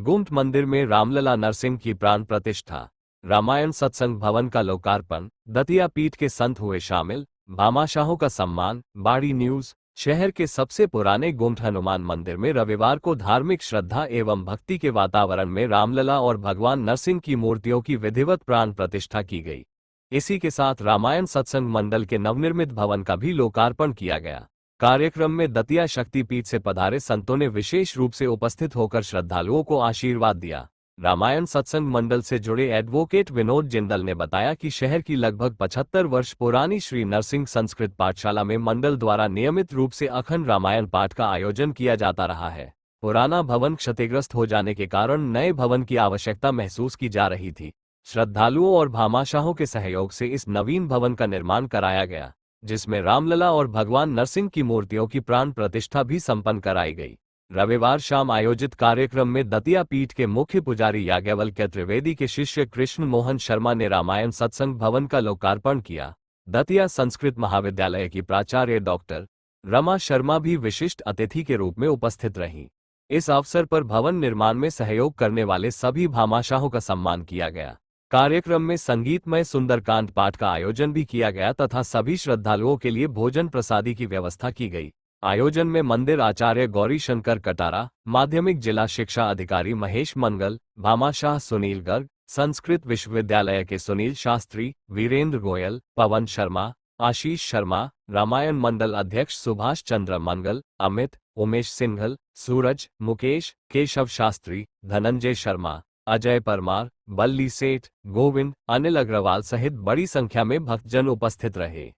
गुम्ट मंदिर में रामलला नरसिंह की प्राण प्रतिष्ठा, रामायण सत्संग भवन का लोकार्पण, दतिया पीठ के संत हुए शामिल, भामाशाहों का सम्मान। बाड़ी न्यूज। शहर के सबसे पुराने गुम्ट हनुमान मंदिर में रविवार को धार्मिक श्रद्धा एवं भक्ति के वातावरण में रामलला और भगवान नरसिंह की मूर्तियों की विधिवत प्राण प्रतिष्ठा की गई। इसी के साथ रामायण सत्संग मंडल के नवनिर्मित भवन का भी लोकार्पण किया गया। कार्यक्रम में दतिया शक्तिपीठ से पधारे संतों ने विशेष रूप से उपस्थित होकर श्रद्धालुओं को आशीर्वाद दिया। रामायण सत्संग मंडल से जुड़े एडवोकेट विनोद जिंदल ने बताया कि शहर की लगभग 75 वर्ष पुरानी श्री नरसिंह संस्कृत पाठशाला में मंडल द्वारा नियमित रूप से अखंड रामायण पाठ का आयोजन किया जाता रहा है। पुराना भवन क्षतिग्रस्त हो जाने के कारण नए भवन की आवश्यकता महसूस की जा रही थी। श्रद्धालुओं और भामाशाहों के सहयोग से इस नवीन भवन का निर्माण कराया गया, जिसमें रामलला और भगवान नरसिंह की मूर्तियों की प्राण प्रतिष्ठा भी संपन्न कराई गई। रविवार शाम आयोजित कार्यक्रम में दतिया पीठ के मुख्य पुजारी याज्ञवल्क्य त्रिवेदी के शिष्य कृष्ण मोहन शर्मा ने रामायण सत्संग भवन का लोकार्पण किया। दतिया संस्कृत महाविद्यालय की प्राचार्य डॉक्टर रमा शर्मा भी विशिष्ट अतिथि के रूप में उपस्थित रहीं। इस अवसर पर भवन निर्माण में सहयोग करने वाले सभी भामाशाहों का सम्मान किया गया। कार्यक्रम में संगीतमय सुंदरकांड पाठ का आयोजन भी किया गया तथा सभी श्रद्धालुओं के लिए भोजन प्रसादी की व्यवस्था की गई। आयोजन में मंदिर आचार्य गौरी शंकर कटारा, माध्यमिक जिला शिक्षा अधिकारी महेश मंगल, भामाशाह सुनील गर्ग, संस्कृत विश्वविद्यालय के सुनील शास्त्री, वीरेंद्र गोयल, पवन शर्मा, आशीष शर्मा, रामायण मंडल अध्यक्ष सुभाष चंद्र मंगल, अमित, उमेश सिंघल, सूरज, मुकेश, केशव शास्त्री, धनंजय शर्मा, अजय परमार, बल्ली सेठ, गोविंद, अनिल अग्रवाल सहित बड़ी संख्या में भक्तजन उपस्थित रहे।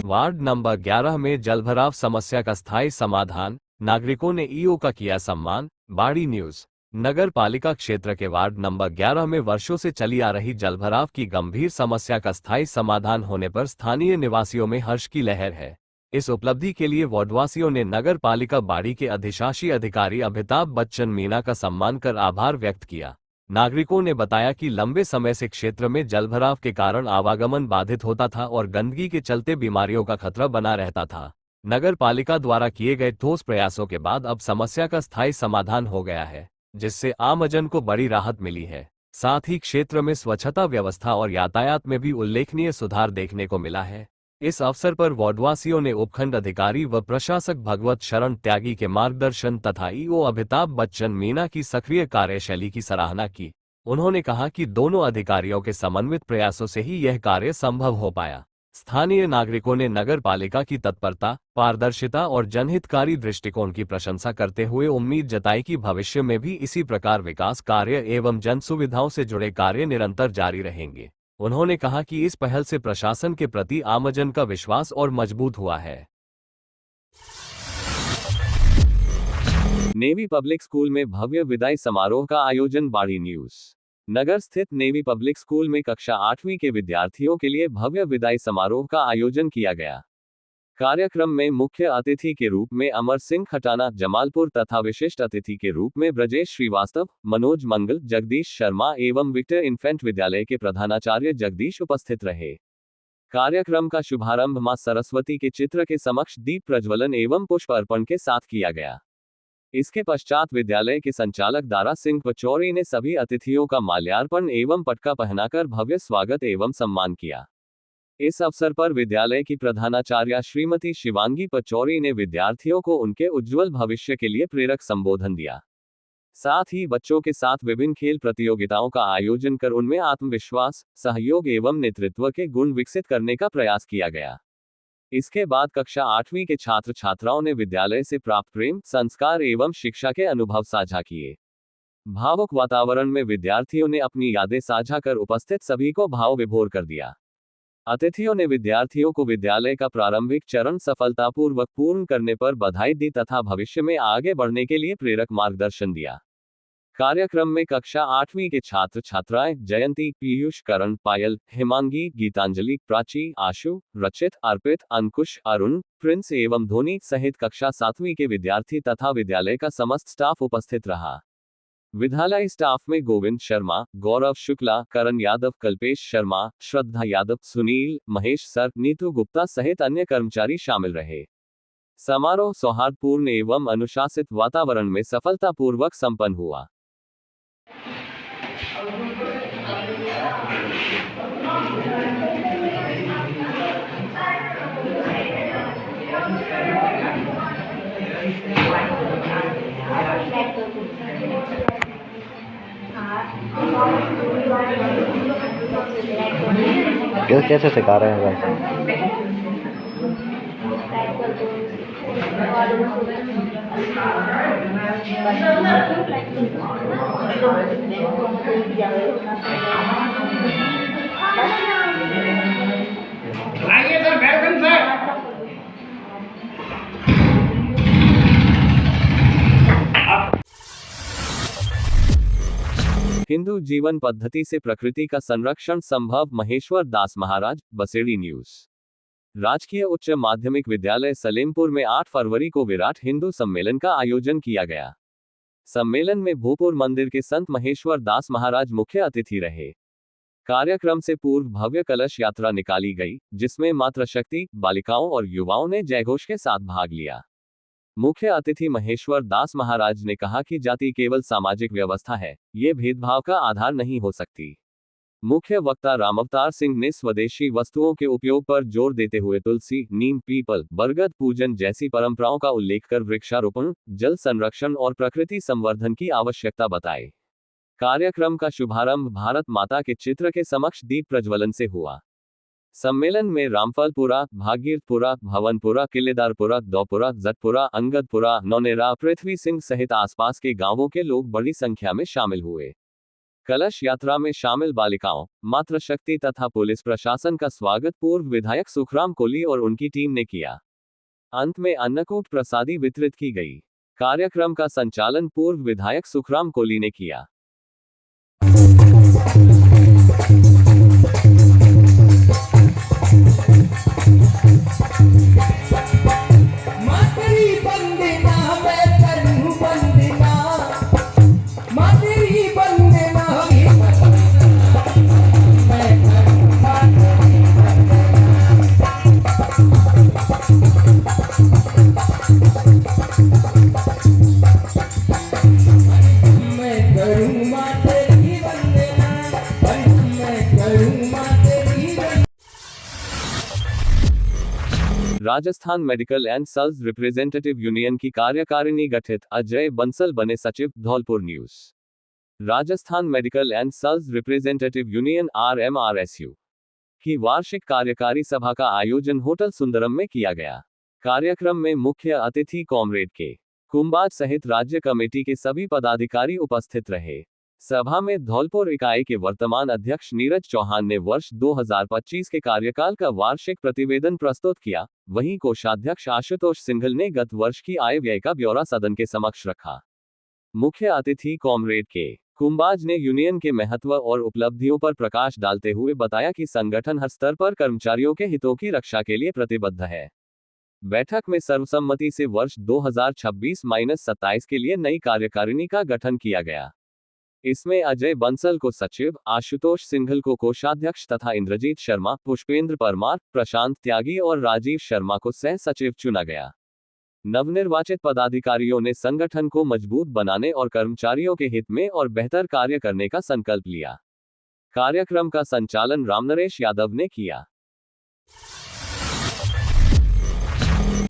वार्ड नंबर 11 में जलभराव समस्या का स्थायी समाधान, नागरिकों ने ईओ का किया सम्मान। बाड़ी न्यूज। नगर पालिका क्षेत्र के वार्ड नंबर 11 में वर्षों से चली आ रही जलभराव की गंभीर समस्या का स्थायी समाधान होने पर स्थानीय निवासियों में हर्ष की लहर है। इस उपलब्धि के लिए वार्डवासियों ने नगर पालिका बाड़ी के अधिशासी अधिकारी अमिताभ बच्चन मीणा का सम्मान कर आभार व्यक्त किया। नागरिकों ने बताया कि लंबे समय से क्षेत्र में जलभराव के कारण आवागमन बाधित होता था और गंदगी के चलते बीमारियों का खतरा बना रहता था। नगर पालिका द्वारा किए गए ठोस प्रयासों के बाद अब समस्या का स्थायी समाधान हो गया है, जिससे आमजन को बड़ी राहत मिली है। साथ ही क्षेत्र में स्वच्छता व्यवस्था और यातायात में भी उल्लेखनीय सुधार देखने को मिला है। इस अवसर पर वार्डवासियों ने उपखंड अधिकारी व प्रशासक भगवत शरण त्यागी के मार्गदर्शन तथा ईओ अमिताभ बच्चन मीणा की सक्रिय कार्यशैली की सराहना की। उन्होंने कहा कि दोनों अधिकारियों के समन्वित प्रयासों से ही यह कार्य संभव हो पाया। स्थानीय नागरिकों ने नगर पालिका की तत्परता, पारदर्शिता और जनहितकारी दृष्टिकोण की प्रशंसा करते हुए उम्मीद जताई कि भविष्य में भी इसी प्रकार विकास कार्य एवं जन सुविधाओं से जुड़े कार्य निरंतर जारी रहेंगे। उन्होंने कहा कि इस पहल से प्रशासन के प्रति आमजन का विश्वास और मजबूत हुआ है। नेवी पब्लिक स्कूल में भव्य विदाई समारोह का आयोजन। बाड़ी न्यूज। नगर स्थित नेवी पब्लिक स्कूल में कक्षा 8वीं के विद्यार्थियों के लिए भव्य विदाई समारोह का आयोजन किया गया। कार्यक्रम में मुख्य अतिथि के रूप में अमर सिंह खटाना जमालपुर तथा विशिष्ट अतिथि के रूप में ब्रजेश श्रीवास्तव, मनोज मंगल, जगदीश शर्मा एवं विक्टर इन्फेंट विद्यालय के प्रधानाचार्य जगदीश उपस्थित रहे। कार्यक्रम का शुभारंभ मां सरस्वती के चित्र के समक्ष दीप प्रज्वलन एवं पुष्प अर्पण के साथ किया गया। इसके पश्चात विद्यालय के संचालक दारा सिंह पचौरी ने सभी अतिथियों का माल्यार्पण एवं पटका पहनाकर भव्य स्वागत एवं सम्मान किया। इस अवसर पर विद्यालय की प्रधानाचार्या श्रीमती शिवांगी पचौरी ने विद्यार्थियों को उनके उज्जवल भविष्य के लिए प्रेरक संबोधन दिया। साथ ही बच्चों के साथ विभिन्न खेल प्रतियोगिताओं का आयोजन कर उनमें आत्मविश्वास, सहयोग एवं नेतृत्व के गुण विकसित करने का प्रयास किया गया। इसके बाद कक्षा 8वीं के छात्र छात्राओं ने विद्यालय से प्राप्त प्रेम, संस्कार एवं शिक्षा के अनुभव साझा किए। भावुक वातावरण में विद्यार्थियों ने अपनी यादें साझा कर उपस्थित सभी को भाव विभोर कर दिया। अतिथियों ने विद्यार्थियों को विद्यालय का प्रारंभिक चरण सफलतापूर्वक पूर्ण करने पर बधाई दी तथा भविष्य में आगे बढ़ने के लिए प्रेरक मार्गदर्शन दिया। कार्यक्रम में कक्षा 8वीं के छात्र छात्राएं जयंती, पीयूष, करण, पायल, हिमांगी, गीतांजलि, प्राची, आशु, रचित, अर्पित, अंकुश, अरुण, प्रिंस एवं धोनी सहित कक्षा 7वीं के विद्यार्थी तथा विद्यालय का समस्त स्टाफ उपस्थित रहा। विद्यालय स्टाफ में गोविंद शर्मा, गौरव शुक्ला, करण यादव, कल्पेश शर्मा, श्रद्धा यादव, सुनील, महेश सर, नीतू गुप्ता सहित अन्य कर्मचारी शामिल रहे। समारोह सौहार्दपूर्ण एवं अनुशासित वातावरण में सफलतापूर्वक संपन्न हुआ। कैसे सिखा रहे हैं भाई? आइए सर, वेलकम सर। हिंदू जीवन पद्धति से प्रकृति का संरक्षण संभव, महेश्वर दास महाराज, बसेड़ी न्यूज। राजकीय उच्च माध्यमिक विद्यालय सलेमपुर में 8 फरवरी को विराट हिंदू सम्मेलन का आयोजन किया गया। सम्मेलन में भोपुर मंदिर के संत महेश्वर दास महाराज मुख्य अतिथि रहे। कार्यक्रम से पूर्व भव्य कलश यात्रा निकाली गई, जिसमें मातृशक्ति, बालिकाओं और युवाओं ने जयघोष के साथ भाग लिया। मुख्य अतिथि महेश्वर दास महाराज ने कहा कि जाति केवल सामाजिक व्यवस्था है, ये भेदभाव का आधार नहीं हो सकती। मुख्य वक्ता रामअवतार सिंह ने स्वदेशी वस्तुओं के उपयोग पर जोर देते हुए तुलसी, नीम, पीपल, बरगद पूजन जैसी परंपराओं का उल्लेख कर वृक्षारोपण, जल संरक्षण और प्रकृति संवर्धन की आवश्यकता बताई। कार्यक्रम का शुभारंभ भारत माता के चित्र के समक्ष दीप प्रज्वलन से हुआ। सम्मेलन में रामफलपुरा, भागीरथपुरा, भवनपुरा, किलेदारपुरा, दौपुरा, जटपुरा, अंगदपुरा, नौनेरा, पृथ्वी सिंह सहित आसपास के गांवों के लोग बड़ी संख्या में शामिल हुए। कलश यात्रा में शामिल बालिकाओं, मातृशक्ति तथा पुलिस प्रशासन का स्वागत पूर्व विधायक सुखराम कोली और उनकी टीम ने किया। अंत में अन्नकूट प्रसादी वितरित की गई। कार्यक्रम का संचालन पूर्व विधायक सुखराम कोली ने किया। Rajasthan medical and sales representative union की कार्यकारिणी गठित, अजय बंसल बने सचिव, Dholpur news. Rajasthan medical and sales representative union RMRSU की वार्षिक कार्यकारी सभा का आयोजन होटल सुंदरम में किया गया। कार्यक्रम में मुख्य अतिथि कॉमरेड के कुंबाज सहित राज्य कमेटी के सभी पदाधिकारी उपस्थित रहे। सभा में धौलपुर इकाई के वर्तमान अध्यक्ष नीरज चौहान ने वर्ष 2025 के कार्यकाल का वार्षिक प्रतिवेदन प्रस्तुत किया। वहीं कोषाध्यक्ष आशुतोष सिंघल ने गत वर्ष की आय व्यय का ब्यौरा सदन के समक्ष रखा। मुख्य अतिथि कॉमरेड के कुंबाज ने यूनियन के महत्व और उपलब्धियों पर प्रकाश डालते हुए बताया कि संगठन हर स्तर पर कर्मचारियों के हितों की रक्षा के लिए प्रतिबद्ध है। बैठक में सर्वसम्मति से वर्ष 2026-27 के लिए नई कार्यकारिणी का गठन किया गया। इसमें अजय बंसल को सचिव, आशुतोष सिंघल को कोषाध्यक्ष तथा इंद्रजीत शर्मा, पुष्पेंद्र परमार, प्रशांत त्यागी और राजीव शर्मा को सह सचिव चुना गया। नवनिर्वाचित पदाधिकारियों ने संगठन को मजबूत बनाने और कर्मचारियों के हित में और बेहतर कार्य करने का संकल्प लिया। कार्यक्रम का संचालन रामनरेश यादव ने किया।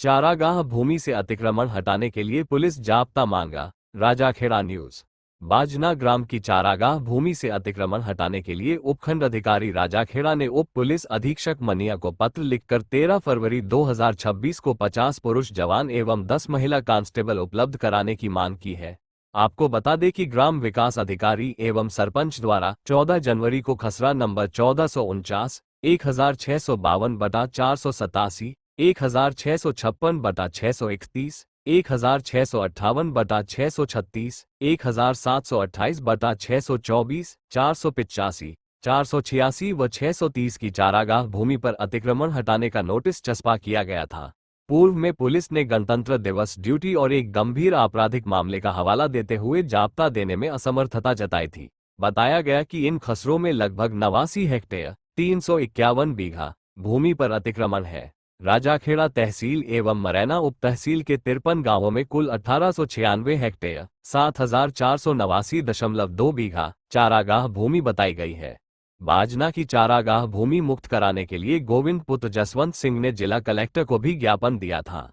चारागाह भूमि से अतिक्रमण हटाने के लिए पुलिस जाब्ता मांगा, राजाखेड़ा न्यूज। बाजना ग्राम की चारागाह भूमि से अतिक्रमण हटाने के लिए उपखंड अधिकारी राजाखेड़ा ने उप पुलिस अधीक्षक मनिया को पत्र लिखकर 13 फरवरी 2026 को 50 पुरुष जवान एवं 10 महिला कांस्टेबल उपलब्ध कराने की मांग की है। आपको बता दें कि ग्राम विकास अधिकारी एवं सरपंच द्वारा 14 जनवरी को खसरा नंबर 1449, 1652/487, 1656/631, 1658/636, 1728/624, 485, 486 व 630 की चारागाह भूमि पर अतिक्रमण हटाने का नोटिस चस्पा किया गया था। पूर्व में पुलिस ने गणतंत्र दिवस ड्यूटी और एक गंभीर आपराधिक मामले का हवाला देते हुए जाब्ता देने में असमर्थता जताई थी। बताया गया कि इन खसरों में लगभग 89 हेक्टेयर 351 बीघा भूमि पर अतिक्रमण है। राजाखेड़ा तहसील एवं मरैना उप तहसील के 53 गांवों में कुल 1896 हेक्टेयर 7489.2 बीघा चारागाह भूमि बताई गई है। बाजना की चारागाह भूमि मुक्त कराने के लिए गोविंद पुत्र जसवंत सिंह ने जिला कलेक्टर को भी ज्ञापन दिया था।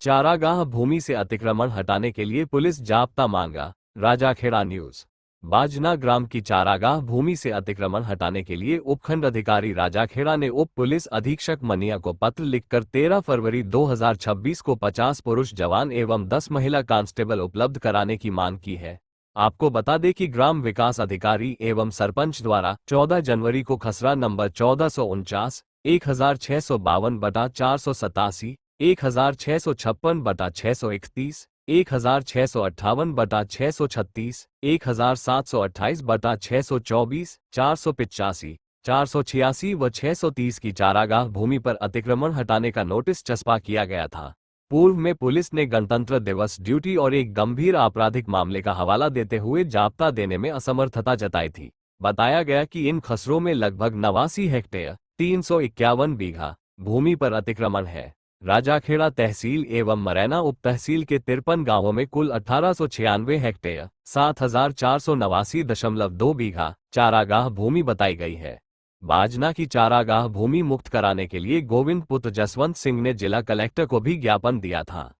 चारागाह भूमि से अतिक्रमण हटाने के लिए पुलिस जाब्ता मांगा। राजाखेड़ा न्यूज। बाजना ग्राम की चारागाह भूमि से अतिक्रमण हटाने के लिए उपखंड अधिकारी राजाखेड़ा ने उप पुलिस अधीक्षक मनिया को पत्र लिखकर 13 फरवरी 2026 को 50 पुरुष जवान एवं 10 महिला कांस्टेबल उपलब्ध कराने की मांग की है। आपको बता दें कि ग्राम विकास अधिकारी एवं सरपंच द्वारा 14 जनवरी को खसरा नंबर 1449, 1652/487, 1656/631, 1658/636, 1728/624, 485, 486 व 630 की चारागाह भूमि पर अतिक्रमण हटाने का नोटिस चस्पा किया गया था। पूर्व में पुलिस ने गणतंत्र दिवस ड्यूटी और एक गंभीर आपराधिक मामले का हवाला देते हुए जाब्ता देने में असमर्थता जताई थी। बताया गया कि इन खसरों में लगभग 89 हेक्टेयर 351 बीघा भूमि पर अतिक्रमण है। राजाखेड़ा तहसील एवं मरैना उप तहसील के 53 गांवों में कुल 1896 हेक्टेयर 7489.2 बीघा चारागाह भूमि बताई गई है। बाजना की चारागाह भूमि मुक्त कराने के लिए गोविंद पुत्र जसवंत सिंह ने जिला कलेक्टर को भी ज्ञापन दिया था।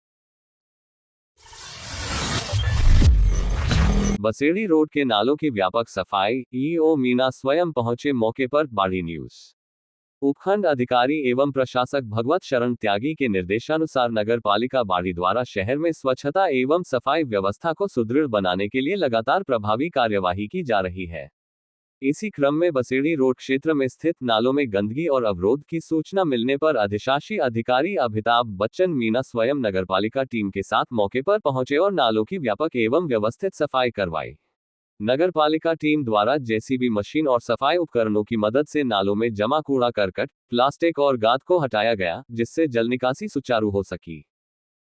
बसेड़ी रोड के नालों की व्यापक सफाई, ईओ मीना स्वयं पहुंचे मौके पर। बाड़ी न्यूज। उपखंड अधिकारी एवं प्रशासक भगवत शरण त्यागी के निर्देशानुसार नगर पालिका बाड़ी द्वारा शहर में स्वच्छता एवं सफाई व्यवस्था को सुदृढ़ बनाने के लिए लगातार प्रभावी कार्यवाही की जा रही है। इसी क्रम में बसेड़ी रोड क्षेत्र में स्थित नालों में गंदगी और अवरोध की सूचना मिलने पर अधिशासी अधिकारी अमिताभ बच्चन मीना स्वयं नगरपालिका टीम के साथ मौके पर पहुंचे और नालों की व्यापक एवं व्यवस्थित सफाई करवाई। नगरपालिका टीम द्वारा जेसीबी मशीन और सफाई उपकरणों की मदद से नालों में जमा कूड़ा करकट, प्लास्टिक और गाद को हटाया गया, जिससे जल निकासी सुचारू हो सकी।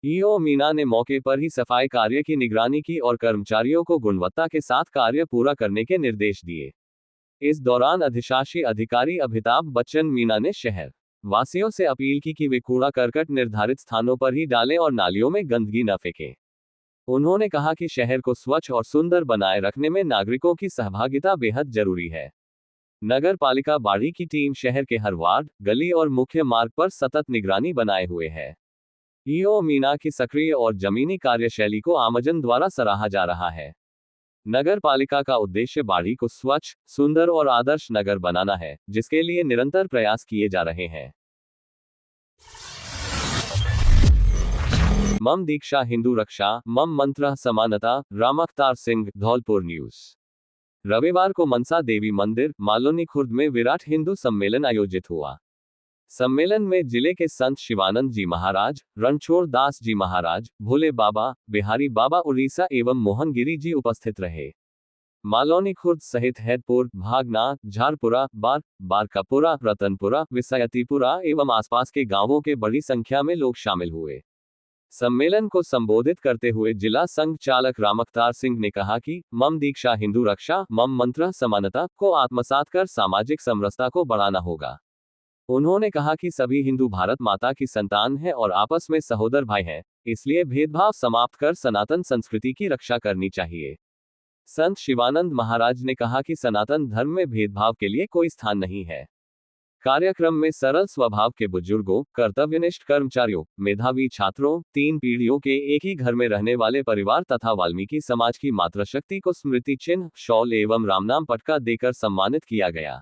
ईओ मीना ने मौके पर ही सफाई कार्य की निगरानी की और कर्मचारियों को गुणवत्ता के साथ कार्य पूरा करने के निर्देश दिए। इस दौरान अधिशासी अधिकारी अमिताभ बच्चन मीना ने शहर वासियों से अपील की कि वे कूड़ा करकट निर्धारित स्थानों पर ही डालें और नालियों में गंदगी न फेंकें। उन्होंने कहा कि शहर को स्वच्छ और सुंदर बनाए रखने में नागरिकों की सहभागिता बेहद जरूरी है। नगर पालिका बाड़ी की टीम शहर के हर वार्ड, गली और मुख्य मार्ग पर सतत निगरानी बनाए हुए है। ईओ मीना की सक्रिय और जमीनी कार्यशैली को आमजन द्वारा सराहा जा रहा है। नगर पालिका का उद्देश्य बाड़ी को स्वच्छ, सुंदर और आदर्श नगर बनाना है, जिसके लिए निरंतर प्रयास किए जा रहे हैं। मम दीक्षा हिंदू रक्षा, मम मंत्र समानता। रामअवतार सिंह, धौलपुर न्यूज। रविवार को मनसा देवी मंदिर, मालोनी खुर्द में विराट हिंदू सम्मेलन आयोजित हुआ। सम्मेलन में जिले के संत शिवानंद जी महाराज, रणछोड़ दास जी महाराज, भोले बाबा, बिहारी बाबा उड़ीसा एवं मोहनगिरी जी उपस्थित रहे। मालोनी खुर्द सहित हैदपुर, भागनाथ, झारपुरा, बारकापुरा, रतनपुरा, विसयतीपुरा एवं आसपास के गांवों के बड़ी संख्या में लोग शामिल हुए। सम्मेलन को संबोधित करते हुए जिला संघ चालक रामअवतार सिंह ने कहा कि मम दीक्षा हिंदू रक्षा, मम मंत्र समानता को आत्मसात कर सामाजिक समरसता को बढ़ाना होगा। उन्होंने कहा कि सभी हिंदू भारत माता की संतान हैं और आपस में सहोदर भाई हैं, इसलिए भेदभाव समाप्त कर सनातन संस्कृति की रक्षा करनी चाहिए। संत शिवानंद महाराज ने कहा कि सनातन धर्म में भेदभाव के लिए कोई स्थान नहीं है। कार्यक्रम में सरल स्वभाव के बुजुर्गों, कर्तव्यनिष्ठ कर्मचारियों, मेधावी छात्रों, 3 पीढ़ियों के एक ही घर में रहने वाले परिवार तथा वाल्मीकि समाज की मातृशक्ति को स्मृति चिन्ह, शॉल एवं रामनाम पटका देकर सम्मानित किया गया।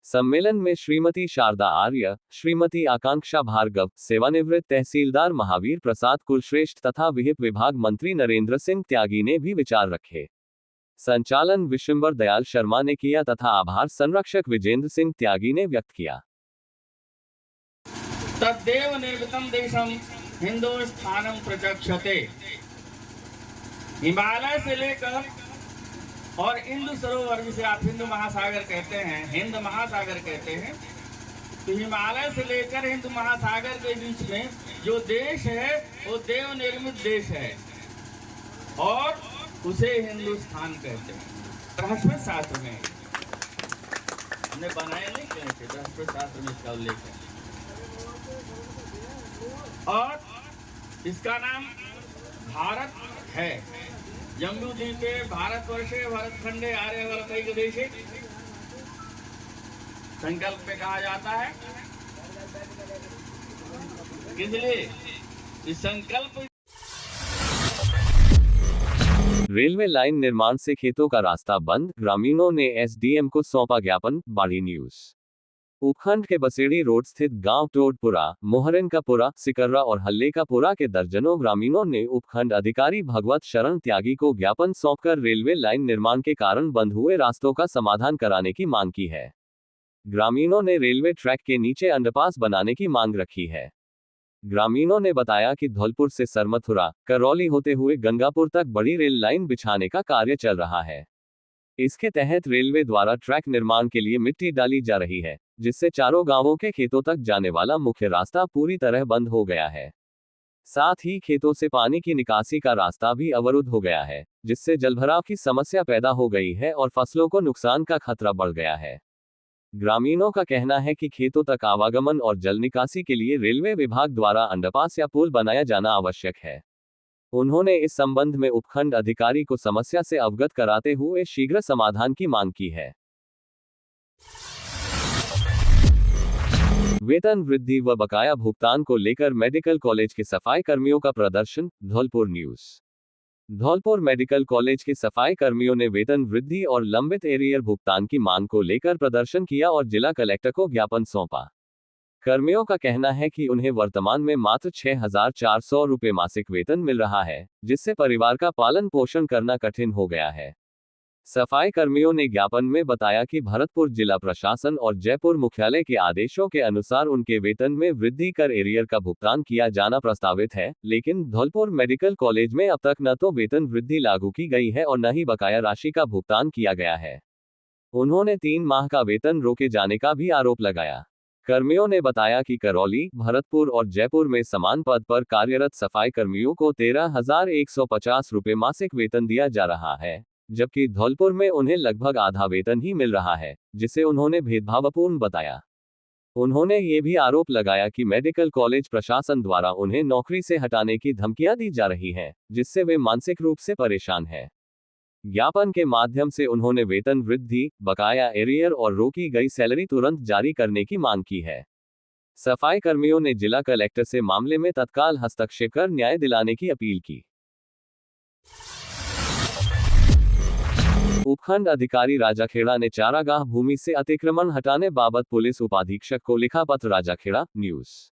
सम्मेलन में श्रीमती शारदा आर्य, श्रीमती आकांक्षा भार्गव, सेवानिवृत्त तहसीलदार महावीर प्रसाद कुलश्रेष्ठ तथा विहिप विभाग मंत्री नरेंद्र सिंह त्यागी ने भी विचार रखे। संचालन विशंबर दयाल शर्मा ने किया तथा आभार संरक्षक विजेंद्र सिंह त्यागी ने व्यक्त किया। तद्देव निर्मितं देशम हिंदुस्थानम प्रचक्षते। हिमालय से लेकर और हिंदू सरोवर, जिसे आप हिंदू महासागर कहते हैं, हिंद महासागर कहते हैं, तो हिमालय से लेकर हिंदू महासागर के बीच में जो देश है वो देव निर्मित देश है और उसे हिंदुस्तान कहते हैं। शास्त्र में हमने बनाए नहीं कहीं से, शास्त्र में इसका उल्लेख है। और इसका नाम भारत है। जम्बू द्वीपे भारतवर्षे भरतखंडे आर्यवर्तैक देशे संकल्प में कहा जाता है। किस लिए? इस संकल्प रेलवे लाइन निर्माण से खेतों का रास्ता बंद, ग्रामीणों ने एसडीएम को सौंपा ज्ञापन। बाड़ी न्यूज। उपखंड के बसेड़ी रोड स्थित गांव टोडपुरा, मोहरिनकापुरा, सिकर्रा और हल्लेकापुरा के दर्जनों ग्रामीणों ने उपखंड अधिकारी भगवत शरण त्यागी को ज्ञापन सौंपकर रेलवे लाइन निर्माण के कारण बंद हुए रास्तों का समाधान कराने की मांग की है। ग्रामीणों ने रेलवे ट्रैक के नीचे अंडरपास बनाने की मांग रखी है। ग्रामीणों ने बताया कि धौलपुर से सरमथुरा, करौली होते हुए गंगापुर तक बड़ी रेल लाइन बिछाने का कार्य चल रहा है। इसके तहत रेलवे द्वारा ट्रैक निर्माण के लिए मिट्टी डाली जा रही है, जिससे चारों गांवों के खेतों तक जाने वाला मुख्य रास्ता पूरी तरह बंद हो गया है। साथ ही खेतों से पानी की निकासी का रास्ता भी अवरुद्ध हो गया है, जिससे जलभराव की समस्या पैदा हो गई है और फसलों को नुकसान का खतरा बढ़ गया है। ग्रामीणों का कहना है कि खेतों तक आवागमन और जल निकासी के लिए रेलवे विभाग द्वारा अंडरपास या पुल बनाया जाना आवश्यक है। उन्होंने इस संबंध में उपखंड अधिकारी को समस्या से अवगत कराते हुए शीघ्र समाधान की मांग की है। वेतन वृद्धि व बकाया भुगतान को लेकर मेडिकल कॉलेज के सफाई कर्मियों का प्रदर्शन। Dholpur news. Dholpur medical college के सफाई कर्मियों ने वेतन वृद्धि और लंबित एरियर भुगतान की मांग को लेकर प्रदर्शन किया और जिला कलेक्टर को ज्ञापन सौंपा। कर्मियों का कहना है कि उन्हें वर्तमान में मात्र 6,400 रुपये मासिक वेतन मिल रहा है, जिससे परिवार का पालन पोषण करना कठिन हो गया है। सफाई कर्मियों ने ज्ञापन में बताया कि भरतपुर जिला प्रशासन और जयपुर मुख्यालय के आदेशों के अनुसार उनके वेतन में वृद्धि कर एरियर का भुगतान किया जाना प्रस्तावित है, लेकिन धौलपुर मेडिकल कॉलेज में अब तक न तो वेतन वृद्धि लागू की गई है और न ही बकाया राशि का भुगतान किया गया है। उन्होंने 3 माह का वेतन रोके जाने का भी आरोप लगाया। कर्मियों ने बताया कि करौली, भरतपुर और जयपुर में समान पद पर कार्यरत सफाई कर्मियों को 13,150 रुपये मासिक वेतन दिया जा रहा है, जबकि धौलपुर में उन्हें लगभग आधा वेतन ही मिल रहा है, जिसे उन्होंने भेदभावपूर्ण बताया। उन्होंने ये भी आरोप लगाया कि मेडिकल कॉलेज प्रशासन द्वारा उन्हें नौकरी से हटाने की धमकियां दी जा रही हैं, जिससे वे मानसिक रूप से परेशान हैं। ज्ञापन के माध्यम से उन्होंने वेतन वृद्धि, बकाया एरियर और रोकी गई सैलरी तुरंत जारी करने की मांग की है। सफाई कर्मियों ने जिला कलेक्टर से मामले में तत्काल हस्तक्षेप कर न्याय दिलाने की अपील की। उपखंड अधिकारी राजाखेड़ा ने चारागाह भूमि से अतिक्रमण हटाने बाबत पुलिस उपाधीक्षक को लिखा पत्र। राजाखेड़ा न्यूज।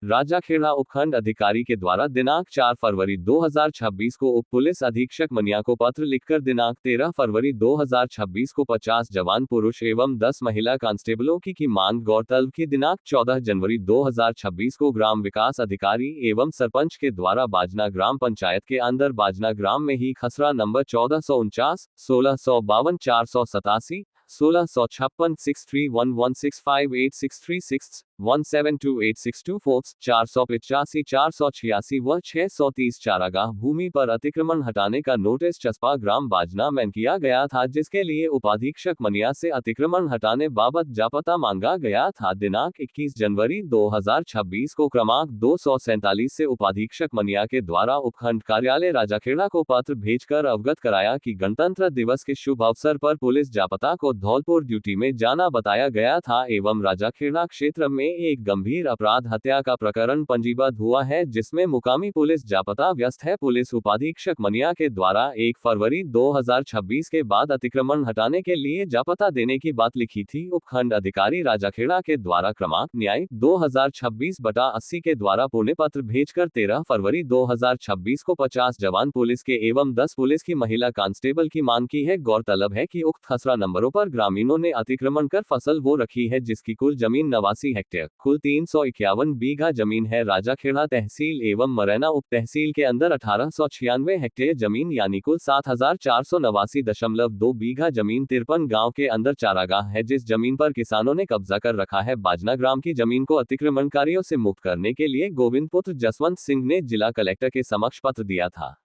राजाखेड़ा उपखंड अधिकारी के द्वारा दिनांक 4 फरवरी 2026 को उप पुलिस अधीक्षक मनिया को पत्र लिखकर दिनांक 13 फरवरी 2026 को 50 जवान पुरुष एवं 10 महिला कांस्टेबलों की मांग। गौरतलब की दिनांक 14 जनवरी 2026 को ग्राम विकास अधिकारी एवं सरपंच के द्वारा बाजना ग्राम पंचायत के अंदर बाजना ग्राम में ही खसरा नंबर 1449, 1652, 487, 1656, 6311658636, 172862 485, 486 व 630 चारागाह भूमि पर अतिक्रमण हटाने का नोटिस चस्पा ग्राम बाजना में किया गया था, जिसके लिए उपाधीक्षक मनिया से अतिक्रमण हटाने बाबत जापता मांगा गया था। दिनांक 21 जनवरी 2026 को क्रमांक 247 से उपाधीक्षक मनिया के द्वारा उपखंड कार्यालय राजाखेड़ा को पत्र भेजकर अवगत कराया कि गणतंत्र दिवस के शुभ अवसर पर पुलिस जापता को धौलपुर ड्यूटी में जाना बताया गया था एवं राजाखेड़ा क्षेत्र में एक गंभीर अपराध हत्या का प्रकरण पंजीबद्ध हुआ है, जिसमें मुकामी पुलिस जापता व्यस्त है। पुलिस उपाधीक्षक मनिया के द्वारा 1 फरवरी 2026 के बाद अतिक्रमण हटाने के लिए जापता देने की बात लिखी थी। उपखंड अधिकारी राजाखेड़ा के द्वारा क्रमांक न्याय 2026/80 के द्वारा पुण्य पत्र भेजकर 13 फरवरी 2026 को 50 जवान पुलिस के एवं 10 पुलिस की महिला कांस्टेबल की मांग की है। गौरतलब है कि उक्त खसरा नंबरों पर ग्रामीणों ने अतिक्रमण कर फसल बो रखी है, जिसकी कुल जमीन 89 हेक्टेयर कुल 351 बीघा जमीन है। राजाखेड़ा तहसील एवं मरैना उप तहसील के अंदर 1896 हेक्टेयर जमीन यानी कुल 7489.2 बीघा जमीन 53 गांव के अंदर चारागाह है, जिस जमीन पर किसानों ने कब्जा कर रखा है। बाजना ग्राम की जमीन को अतिक्रमणकारियों से मुक्त करने के लिए गोविंद पुत्र जसवंत सिंह ने जिला कलेक्टर के समक्ष पत्र दिया था।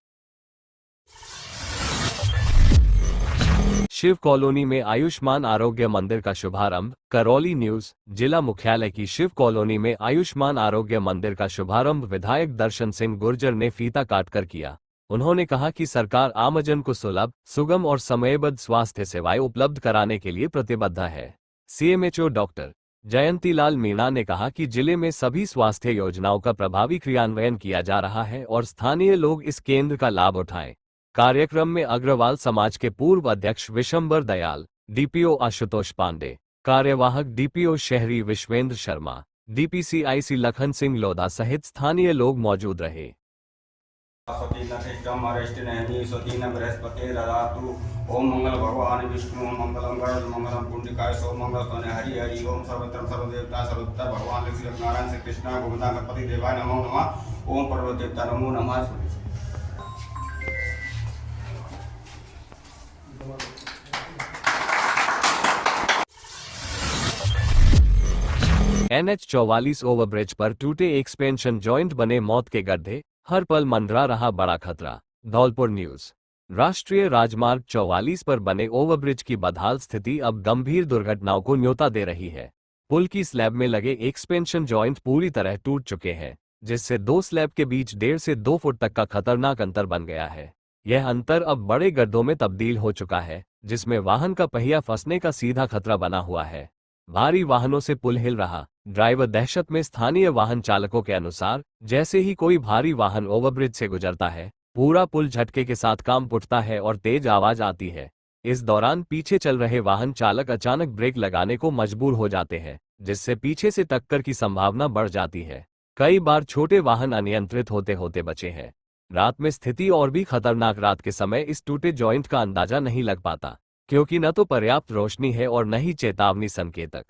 शिव कॉलोनी में आयुष्मान आरोग्य मंदिर का शुभारंभ। करौली न्यूज। जिला मुख्यालय की शिव कॉलोनी में आयुष्मान आरोग्य मंदिर का शुभारंभ विधायक दर्शन सिंह गुर्जर ने फीता काटकर किया। उन्होंने कहा कि सरकार आमजन को सुलभ, सुगम और समयबद्ध स्वास्थ्य सेवाएं उपलब्ध कराने के लिए प्रतिबद्ध है। सीएमएचओ डॉक्टर जयंतीलाल मीणा ने कहा कि जिले में सभी स्वास्थ्य योजनाओं का प्रभावी क्रियान्वयन किया जा रहा है और स्थानीय लोग इस केंद्र का लाभ उठाएं। कार्यक्रम में अग्रवाल समाज के पूर्व अध्यक्ष विशंबर दयाल, डीपीओ आशुतोष पांडे, कार्यवाहक डीपीओ शहरी विश्वेंद्र शर्मा, डीपीसीआईसी लखन सिंह लोधा सहित स्थानीय लोग मौजूद रहे। ओम मंगल भगवान विष्णु मंगलम गरुड़ मंगलम पुंडिकाय सो मंगल सोने हरि हरि ओम सर्वत्र सर्वदेवता सर्वोत्तर भगवान श्री नारायण श्री कृष्ण गोविंदा गणपति देवाय नमो नमः। ओम पर्वत देवता नमो नमः। NH 44 ओवरब्रिज पर टूटे एक्सपेंशन जॉइंट बने मौत के गड्ढे, हर पल मंडरा रहा बड़ा खतरा। धौलपुर न्यूज। राष्ट्रीय राजमार्ग 44 पर बने ओवरब्रिज की बदहाल स्थिति अब गंभीर दुर्घटनाओं को न्योता दे रही है। पुल की स्लैब में लगे एक्सपेंशन जॉइंट पूरी तरह टूट चुके हैं, जिससे दो स्लैब के बीच 1.5 से 2 फुट तक का खतरनाक अंतर बन गया है। यह अंतर अब बड़े गड्ढों में तब्दील हो चुका है, जिसमें वाहन का पहिया फंसने का सीधा खतरा बना हुआ है। भारी वाहनों से पुल हिल रहा, ड्राइवर दहशत में। स्थानीय वाहन चालकों के अनुसार जैसे ही कोई भारी वाहन ओवरब्रिज से गुजरता है, पूरा पुल झटके के साथ कांप उठता है और तेज आवाज आती है। इस दौरान पीछे चल रहे वाहन चालक अचानक ब्रेक लगाने को मजबूर हो जाते हैं, जिससे पीछे से टक्कर की संभावना बढ़ जाती है। कई बार छोटे वाहन अनियंत्रित होते होते बचे हैं। रात में स्थिति और भी खतरनाक। रात के समय इस टूटे जॉइंट का अंदाजा नहीं लग पाता, क्योंकि न तो पर्याप्त रोशनी है और न ही चेतावनी संकेतक।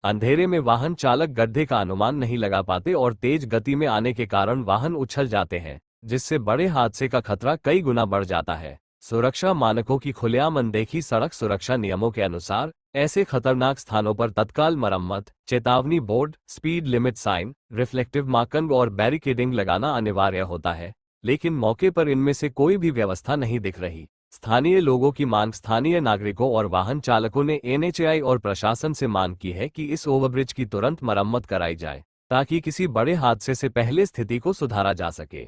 अंधेरे में वाहन चालक गड्ढे का अनुमान नहीं लगा पाते और तेज गति में आने के कारण वाहन उछल जाते हैं, जिससे बड़े हादसे का खतरा कई गुना बढ़ जाता है। सुरक्षा मानकों की खुलेआम अनदेखी। सड़क सुरक्षा नियमों के अनुसार ऐसे खतरनाक स्थानों पर तत्काल मरम्मत, चेतावनी board, speed limit sign, reflective marking और बैरिकेडिंग लगाना अनिवार्य होता है, लेकिन मौके पर इनमें से कोई भी व्यवस्था नहीं दिख रही। स्थानीय लोगों की मांग। स्थानीय नागरिकों और वाहन चालकों ने NHAI और प्रशासन से मांग की है कि इस ओवरब्रिज की तुरंत मरम्मत कराई जाए, ताकि किसी बड़े हादसे से पहले स्थिति को सुधारा जा सके।